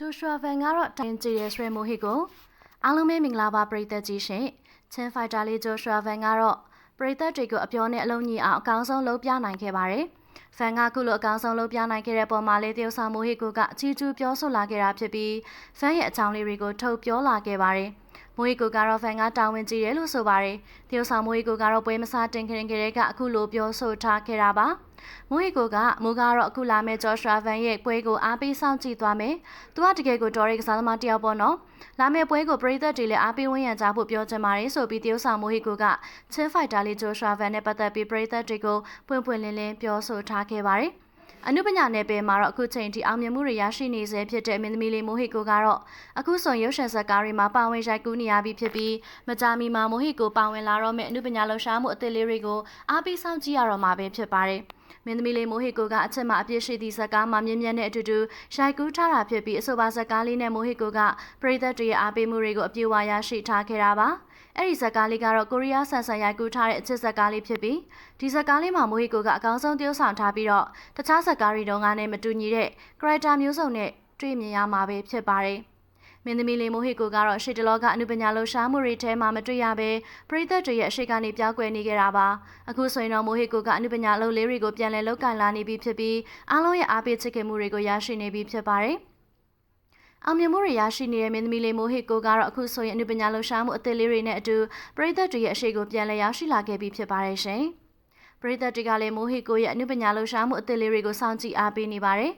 ဂျိုရှွာဗန်ကတော့တိုင်ကြည့်ရဲဆွဲမိုဟီကိုအားလုံးပဲမင်္ဂလာပါပရိသတ်ကြီးရှင်ချင်းဖိုက်တာလေးဂျိုရှွာဗန်ကတော့ပရိသတ်တွေကိုအပြောနဲ့အလုံးကြီးအောင်အကောင်းဆုံးလုပ်ပြနိုင်ခဲ့ပါတယ်ဖန်ကခုလိုအကောင်းဆုံးလုပ်ပြနိုင်ခဲ့တဲ့ပုံမှာလေးတယောက်ဆောင်မိုဟီကိုကအချီကျူးပြောဆိုလာခဲ့တာဖြစ်ပြီးဖန်ရဲ့အကြောင်းလေးတွေကိုထုတ်ပြောလာခဲ့ပါတယ်မိုဟီကိုကတော့ဖန်ကတာဝန်ကြီးတယ်လို့ဆိုပါတယ်တယောက်ဆောင်မိုဟီကိုကတော့ပွဲမစားတင်ခင်ကလေးကအခုလိုပြောဆိုထားခဲ့တာပါမိုဟီကိုကမူကတော့အခုလာမဲ့ဂျော့ရှွာဗန်ရဲ့ပွဲကိုအားပေးစောင့်ကြည့်သွားမယ်။သူကတကယ်ကိုတော်ရီကစားသမားတယောက်ပေါ့နော်။လာမဲ့ပွဲကိုပရိသတ်တွေလည်းအားပေးဝန်းရံကြဖို့ပြောချင်ပါတယ်ဆိုပြီးတရုတ်ဆောင်မိုဟီကိုကချင်းဖိုက်တာလေးဂျော့ရှွာဗန်နဲ့ပတ်သက်ပြီးပရိသတ်တွေကိုပွင့်ပွင့်လင်းလင်းပြောဆိုထားခဲ့ပါတယ်။အနုပညာနယ်ပယ်မှာတော့အခုချိန်ထိအောင်မြင်မှုတွေရရှိနေစေဖြစ်တဲ့မင်းသမီးလေးမိုဟီကိုကတော့အခုဆိုရုပ်ရှင်ဇာတ်ကားတွေမှာပါဝင်ရိုက်ကူးနေရပြီဖြစ်ပြီးမကြာမီမှာမိုဟီကိုပါဝင်လာတော့မယ့်အနုပညာလှူရှားမှုအသစ်လေးတွေကိုအားပေးစောင့်ကြည့်ရတော့မှာပဲဖြစ်ပါတယ်။မင်းသမီးလေးမိုဟီကိုကအချက်မှအပြည့်ရှိသည့်ဇာတ်ကားမှာမြင်းမြန်းတဲ့အတူတူရိုက်ကူးထားတာဖြစ်ပြီးအဆိုပါဇာတ်ကားလေးနဲ့မိုဟီကိုကပရိသတ်တွေရဲ့အားပေးမှုတွေကိုအပြည့်အဝရရှိထားခဲ့တာပါ။အဲ့ဒီဇာတ်ကားလေးကတော့ကိုရီးယားဆန်ဆန်ရိုက်ကူးထားတဲ့အချစ်ဇာတ်ကားလေးဖြစ်ပြီးဒီဇာတ်ကားလေးမှာမိုဟီကိုကအကောင်းဆုံးသရုပ်ဆောင်ထားပြီးတော့တခြားဇာတ်ကားတွေတုန်းကနဲ့မတူညီတဲ့ character မျိုးစုံနဲ့တွေ့မြင်ရမှာပဲဖြစ်ပါတယ်။မင်းသမီးလေးမိုဟီကိုကတော့ရှေ့တလောကအနုပညာလှူရှားမှုတွေထဲမှာမတွေ့ရဘဲပရိသတ်တွေရဲ့အရှိကနေပြောင်းကွယ်နေခဲ့တာပါအခုဆိုရင်တော့မိုဟီကိုကအနုပညာလှူလေးတွေကိုပြန်လည်လုပ်ကင်လာနေပြီဖြစ်ပြီးအားလုံးရဲ့အားပေးချစ်ခင်မှုတွေကိုရရှိနေပြီဖြစ်ပါတယ်အောင်မြင်မှုတွေရရှိနေတဲ့မင်းသမီးလေးမိုဟီကိုကတော့အခုဆိုရင်အနုပညာလှူရှားမှုအသစ်လေးတွေနဲ့အတူပရိသတ်တွေရဲ့အရှိကိုပြန်လည်ရောက်ရှိလာခဲ့ပြီဖြစ်ပါတယ်ရှင်ပရိသတ်တွေကလည်းမိုဟီကိုရဲ့အနုပညာလှူရှားမှုအသစ်လေးတွေကိုစောင့်ကြည့်အားပေးနေပါတယ်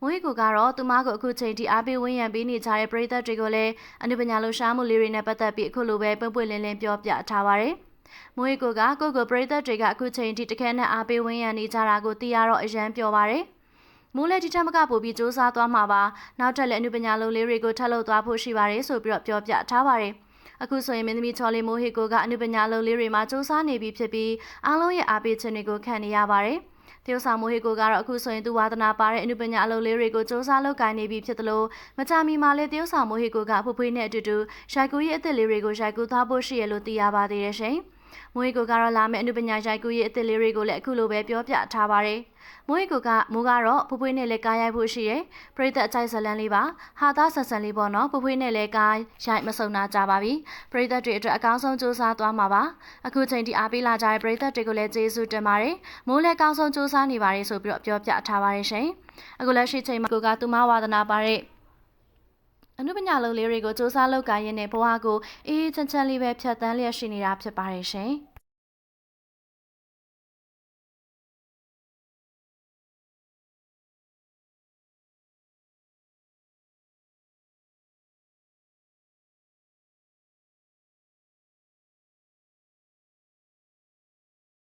မိုဟီကိုကတော့သူမကိုအခုချိန်ထိအားပေးဝန်းရံပေးနေကြတဲ့ပရိသတ်တွေကိုလည်းအနုပညာလှူရှားမှုလေးတွေနဲ့ပတ်သက်ပြီးအခုလိုပဲပွင့်ပွင့်လင်းလင်းပြောပြထားပါတယ်။မိုဟီကိုကကိုပရိသတ်တွေကအခုချိန်ထိတခဲနဲ့အားပေးဝန်းရံနေကြတာကိုသိရတော့အရန်ပြောပါတယ်။မိုးလည်းဒီထက်မကပိုပြီးစူးစမ်းသွားမှာပါ။နောက်ထပ်လည်းအနုပညာလှူလေးတွေကိုထပ်လုပ်သွားဖို့ရှိပါတယ်ဆိုပြီးပြောပြထားပါတယ်။အခုဆိုရင်မင်းသမီးချော်လေးမိုဟီကိုကအနုပညာလှူလေးတွေမှာစူးစမ်းနေပြီဖြစ်ပြီးအားလုံးရဲ့အားပေးခြင်းတွေကိုခံနေရပါတယ်။တရုတ်ဆောင်မိုဟီကိုကတော့အခုဆိုရင်သူဝါသနာပါတဲ့အနုပညာအလုပ်လေးတွေကိုစ조사လုပ်ကိုင်နေပြီဖြစ်သလိုမကြာမီမှာလည်းတရုတ်ဆောင်မိုဟီကိုကဖွဖွေးနဲ့အတူတူရိုက်ကူးရေးအသစ်လေးတွေကိုရိုက်ကူးသွားဖို့ရှိရလို့သိရပါသေးတယ်ရှင်။မိုဟီကိုကတော့လာမယ့်အနုပညာရိုက်ကူးရေးအသစ်လေးတွေကိုလည်းအခုလိုပဲပြောပြထားပါတယ်။မိုဟီကိုကမိုးကတော့ဖွဖွေးနဲ့လည်းကားရိုက်ဖို့ရှိရယ်ပရိသတ်အကြိုက်ဇလန်လေးပါဟာသားဆန်ဆန်လေးပေါ့နော်ဖွဖွေးနဲ့လည်းကားရိုက်မစုံနာကြပါပြီ။ပရိသတ်တွေအတွက်အကောင်းဆုံးစ조사သွားမှာပါ။အခုချိန်ထိအားပေးလာကြတဲ့ပရိသတ်တွေကိုလည်းကျေးဇူးတင်ပါတယ်။မိုးလည်းအကောင်းဆုံးစ조사နေပါတယ်ဆိုပြီးပြောပြထားပါတယ်ရှင်။အခုလက်ရှိချိန်မှာကိုကသူမဝါသနာပါတဲ့အနုပညာလုပ်လေးတွေကိုစ조사လုပ်ကိုင်ရင်းနဲ့ဘဝကိုအေးအေးချမ်းချမ်းလေးပဲဖြတ်သန်းလျက်ရှိနေတာဖြစ်ပါတယ်ရှင်။